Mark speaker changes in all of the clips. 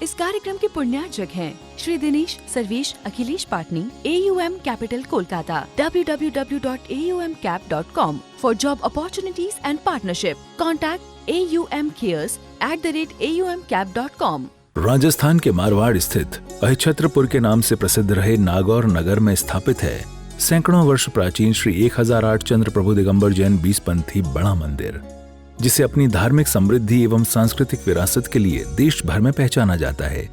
Speaker 1: इस कार्यक्रम के पुण्यार्चक हैं Shri Dinesh Sarvesh Akhilesh Patni, AUM capital Kolkata, www.aumcap.com for job opportunities and partnership. Contact aumcares@aumcap.com.
Speaker 2: Rajasthan के मारवाड़ स्थित अहिछत्रपुर के नाम से प्रसिद्ध रहे नागौर नगर में स्थापित है सैकड़ों वर्ष प्राचीन श्री 1008 चंद्र प्रभु दिगंबर जैन 20पंथी बड़ा मंदिर, जिसे अपनी धार्मिक समृद्धि एवं सांस्कृतिक विरासत के लिए देश भर में पहचाना जाता है।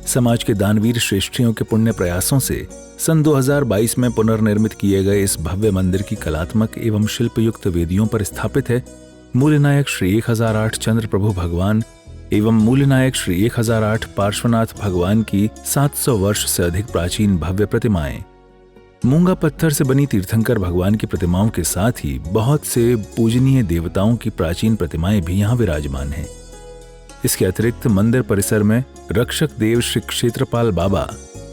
Speaker 2: समाज के दानवीर श्रेष्ठियों के पुण्य प्रयासों से सन 2022 में पुनर्निर्मित किए गए इस भव्य मंदिर की कलात्मक एवं शिल्पयुक्त वेदियों पर स्थापित है मूलनायक श्री 1008 चंद्र प्रभु भगवान एवं मूलनायक श्री 1008 पार्श्वनाथ भगवान की 700 वर्ष से अधिक प्राचीन भव्य प्रतिमाएं। मूंगा पत्थर से बनी तीर्थंकर भगवान की प्रतिमाओं के साथ ही बहुत से पूजनीय देवताओं की प्राचीन प्रतिमाएं भी यहाँ विराजमान हैं। इसके अतिरिक्त मंदिर परिसर में रक्षक देव श्री क्षेत्रपाल बाबा,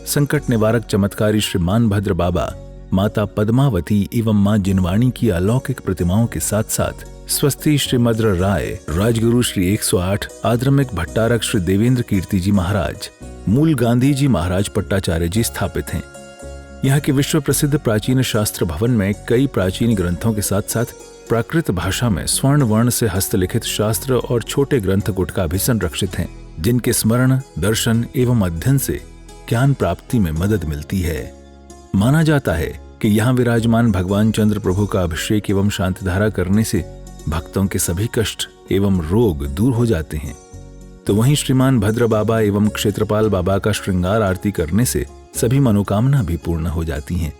Speaker 2: संकट निवारक चमत्कारी श्री मानभद्र बाबा, माता पद्मावती एवं मां जिनवाणी की अलौकिक प्रतिमाओं के साथ साथ स्वस्ति श्रीमद्र राय, राजगुरु श्री 108 आद्रमिक भट्टारक श्री देवेंद्र कीर्ति जी महाराज, मूल गांधी जी महाराज पट्टाचार्य जी स्थापित हैं। यहाँ के विश्व प्रसिद्ध प्राचीन शास्त्र भवन में कई प्राचीन ग्रंथों के साथ साथ प्राकृत भाषा में स्वर्ण वर्ण से हस्तलिखित शास्त्र और छोटे ग्रंथ गुटका भी संरक्षित हैं, जिनके स्मरण, दर्शन एवं अध्ययन से ज्ञान प्राप्ति में मदद मिलती है। माना जाता है कि यहाँ विराजमान भगवान चंद्र प्रभु का अभिषेक एवं शांतिधारा करने से भक्तों के सभी कष्ट एवं रोग दूर हो जाते हैं। तो वहीं श्रीमान भद्र बाबा एवं क्षेत्रपाल बाबा का श्रृंगार आरती करने से सभी मनोकामना भी पूर्ण हो जाती हैं।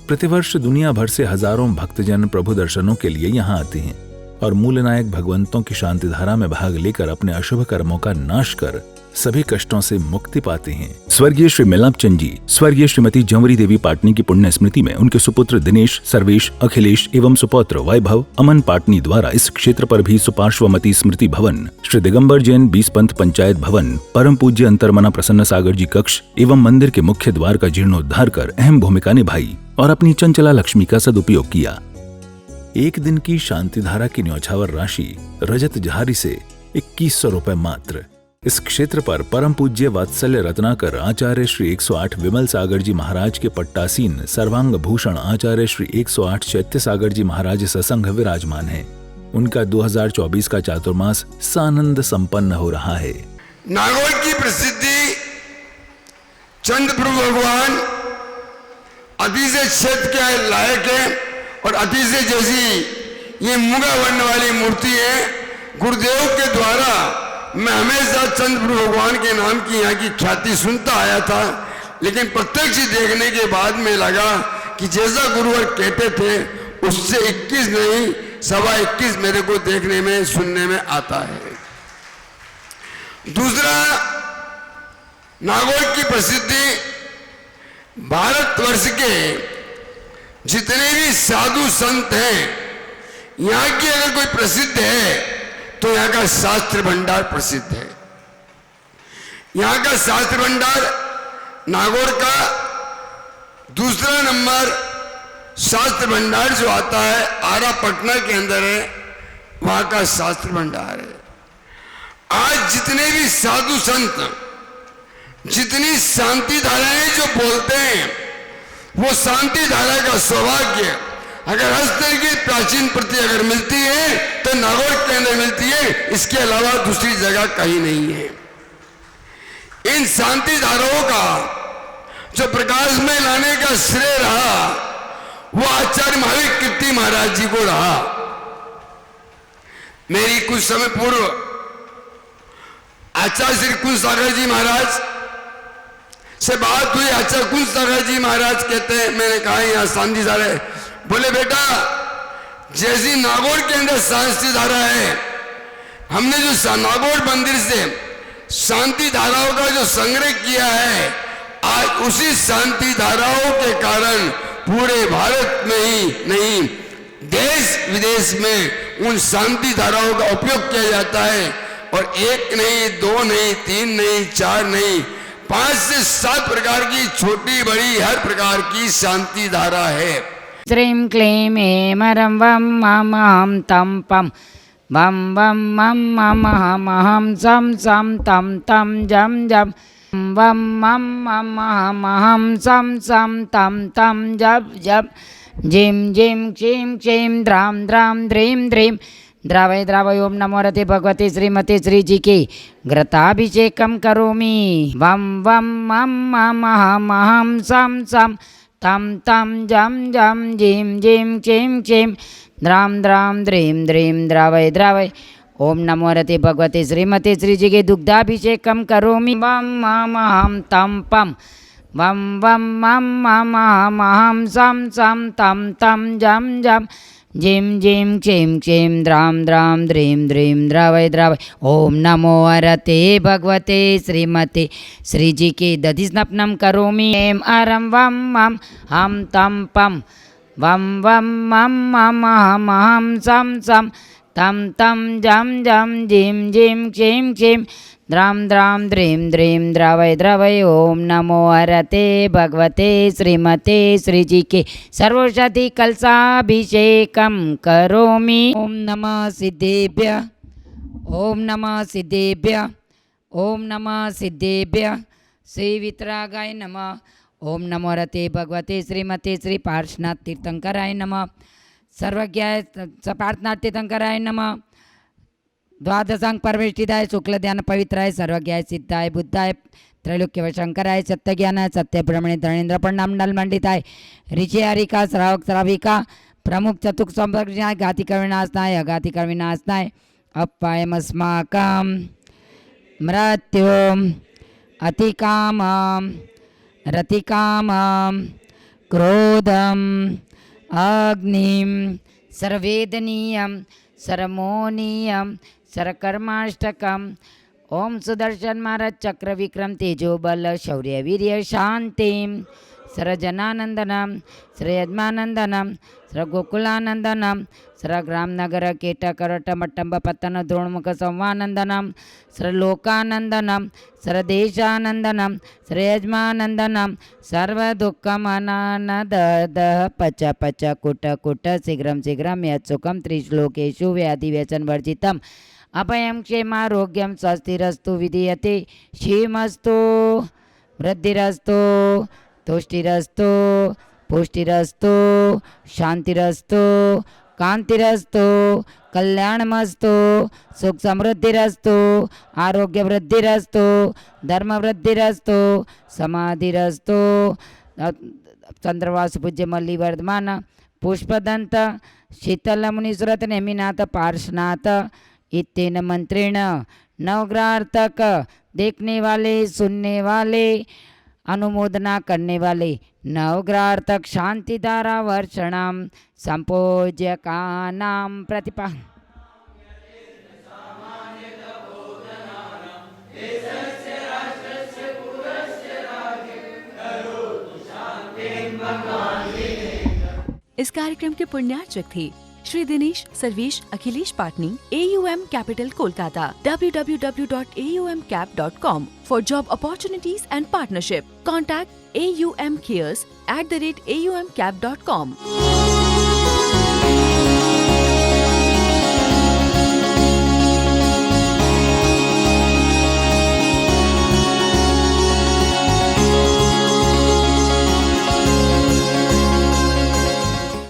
Speaker 2: प्रतिवर्ष दुनिया भर से हजारों भक्तजन प्रभु दर्शनों के लिए यहाँ आते हैं और मूलनायक भगवंतों की शांतिधारा में भाग लेकर अपने अशुभ कर्मों का नाश कर सभी कष्टों से मुक्ति पाते हैं। स्वर्गीय श्री मिलाप चंद जी, स्वर्गीय श्रीमती जंवरी देवी पाटनी की पुण्य स्मृति में उनके सुपुत्र दिनेश, सर्वेश, अखिलेश एवं सुपौत्र वैभव अमन पाटनी द्वारा इस क्षेत्र पर भी सुपार्श्वमती स्मृति भवन, श्री दिगंबर जैन 20 पंथ पंचायत भवन, परम पूज्य अंतर्मना प्रसन्न सागर जी कक्ष एवं मंदिर के मुख्य द्वार का जीर्णोद्धार कर अहम भूमिका निभाई और अपनी चंचला लक्ष्मी का सदुपयोग किया। एक दिन की शांतिधारा की न्यौछावर राशि रजत जहारी से 2100 रुपए मात्र। इस क्षेत्र पर परम पूज्य वात्सल्य रत्नाकर आचार्य श्री 108 विमल सागर जी महाराज के पट्टासीन सर्वांग भूषण आचार्य श्री 108 चैत्य सागर जी महाराज ससंग विराजमान है। उनका 2024 का चातुर्मास सानंद संपन्न हो रहा है।
Speaker 3: नागौर की प्रसिद्धि चंद्र प्रभु भगवान अति से क्षेत्र के लायक है और अति से जैसी ये मूंगा वर्ण वाली मूर्ति है। गुरुदेव के द्वारा मैं हमेशा चंद्र प्रभु भगवान के नाम की यहाँ की ख्याति सुनता आया था, लेकिन प्रत्यक्ष देखने के बाद में लगा कि जैसा गुरुवर कहते थे उससे 21 नहीं 21.25 मेरे को देखने में सुनने में आता है। दूसरा, नागौर की प्रसिद्धि भारतवर्ष के जितने भी साधु संत हैं, यहाँ की अगर कोई प्रसिद्ध है तो यहाँ का शास्त्र भंडार प्रसिद्ध है। यहाँ का शास्त्र भंडार नागौर का दूसरा नंबर शास्त्र भंडार जो आता है आरा पटना के अंदर है, वहां का शास्त्र भंडार है। आज जितने भी साधु संत जितनी शांति धाराएं जो बोलते हैं, वो शांति धारा का सौभाग्य अगर हस्तर की प्राचीन प्रति अगर मिलती है तो नागौर के अंदर मिलती है, इसके अलावा दूसरी जगह कहीं नहीं है। इन शांति धाराओं का जो प्रकाश में लाने का श्रेय रहा वो आचार्य महावीर कीर्ति महाराज जी को रहा। मेरी कुछ समय पूर्व आचार्य श्री कुंज सागर जी महाराज से बात हुई। आचार्य कुंज सागर जी महाराज कहते हैं, मैंने कहा यहाँ शांति धारा है। बोले बेटा, जैसी नागौर के अंदर शांति धारा है, हमने जो नागौर मंदिर से शांति धाराओं का जो संग्रह किया है, आज उसी शांति धाराओं के कारण पूरे भारत में ही नहीं देश विदेश में उन शांति धाराओं का उपयोग किया जाता है। और एक नहीं, दो नहीं, तीन नहीं, चार नहीं, 5 से 7 प्रकार की छोटी बड़ी हर प्रकार की शांति धारा है।
Speaker 4: श्रीं क्लीं ऐं मरं वं मं तं पं वम वम मम मम हम हम सम सम तम तम जम जम वम मम मम हम हम सम सम तम तम जप जप जिम जिम क्षीम क्षीम द्राम द्राम द्रीम द्रीम द्रावय द्रावय ओम नमो रते भगवते श्रीमते श्रीजी के घृताभिषेकम करोमि वम वम मम मम हम हम सम सम तम तम जम जम जिम जिम क्षीम क्षीम द्राम द्राम द्रीम द्रीम द्रावय द्रावय ओम नमो रते भगवते श्रीमते श्रीजी के दुग्धाभिषेकम करोमि वम मम हम तम पम वम वम मम मम हम हम सम सम तम तम जम जम जिम जिम क्षीम क्षीम द्राम द्राम द्रीम द्रीम द्रावय द्रावय ओम नमो रते भगवते श्रीमते श्रीजी के दधिस्नपनम करोमि एम अरम वम मम हम तम पम वम वम मम मम हम हम सम सम तम तम जम जम जिम जिम क्षीम क्षीम द्राम द्राम द्रीम द्रीम द्रावय द्रावय ओम नमो रते भगवते श्रीमते श्रीजी के सर्वशक्ति कलशाभिषेकम करोमि ओम नमः सिद्धेभ्य ओम नमः सिद्धेभ्य ओम नमः सिद्धेभ्य श्री वितरागाय नमः ओम नमो रते भगवते श्रीमते श्री पार्श्वनाथ तीर्थंकराय नमः सर्वज्ञाय पार्श्वनाथ तीर्थंकराय नमः द्वादशांग परमेष्टिदाय शुक्ल ध्यान पवित्राय सर्वज्ञाय सिद्धाय बुद्धाय त्रैलोक्य शंकराय सत्यज्ञानाय सत्य ब्रह्मणे धरणेन्द्र पंडामंडल मंडिताय ऋषि हरिका श्रावक श्राविका प्रमुख चतुक संप्रज्ञाय घातिकर विनाशनाय अघातिकर विनाशनाय अपायमस्माकं मृत्युम अतिकामं रतिकामं क्रोधम अग्निम सर्वेदनीयम सरमोनीयम सरकर्माष्टकम ओम सुदर्शन महाराज चक्र विक्रम तेजो बल शौर्य वीर्य शांतिम सरजनानंदनम श्रेयद्मानंदनम सरगोकुलानंदनम सरग्रामनगर केटकरटमट्टंब पत्तन द्रोणमुख संवानंदनम सरलोकानंदनम सरदेशानंदनम श्रेयज्मानंदनम सर्वदुःखमनानदः पच पच कुट कुट शीघ्रं शीघ्रं यत्सुखं त्रिश्लोकेषु व्याधिव्यसनवर्जितम् अभयं क्षेमारोग्यं स्वस्तिरस्तु विधीयते क्षेमस्तु वृद्धिरस्तु तुष्टिरस्तु पुष्टिरस्तु शांतिरस्तु कांतिरस्तु कल्याणमस्तु सुख समृद्धिरस्तु आरोग्य वृद्धिरस्तु धर्म वृद्धिरस्तु समाधिरस्तु चंद्रवास पूज्य मल्ली वर्धमान पुष्पदंत शीतल मुनिसुरत नेमिनाथ पार्श्वनाथ इत्तेन मंत्रेण नवग्रहार्थक देखने वाले सुनने वाले अनुमोदना करने वाले नवग्रहार्थक शांति धारा वर्षणाम संपूज्य का नाम प्रतिपा
Speaker 1: इस कार्यक्रम के पुण्यार्चक थे Shri Dinesh Sarvesh Akhilesh Patni AUM capital Kolkata www.aumcap.com for job opportunities and partnership. Contact AUM Cares @aumcap.com.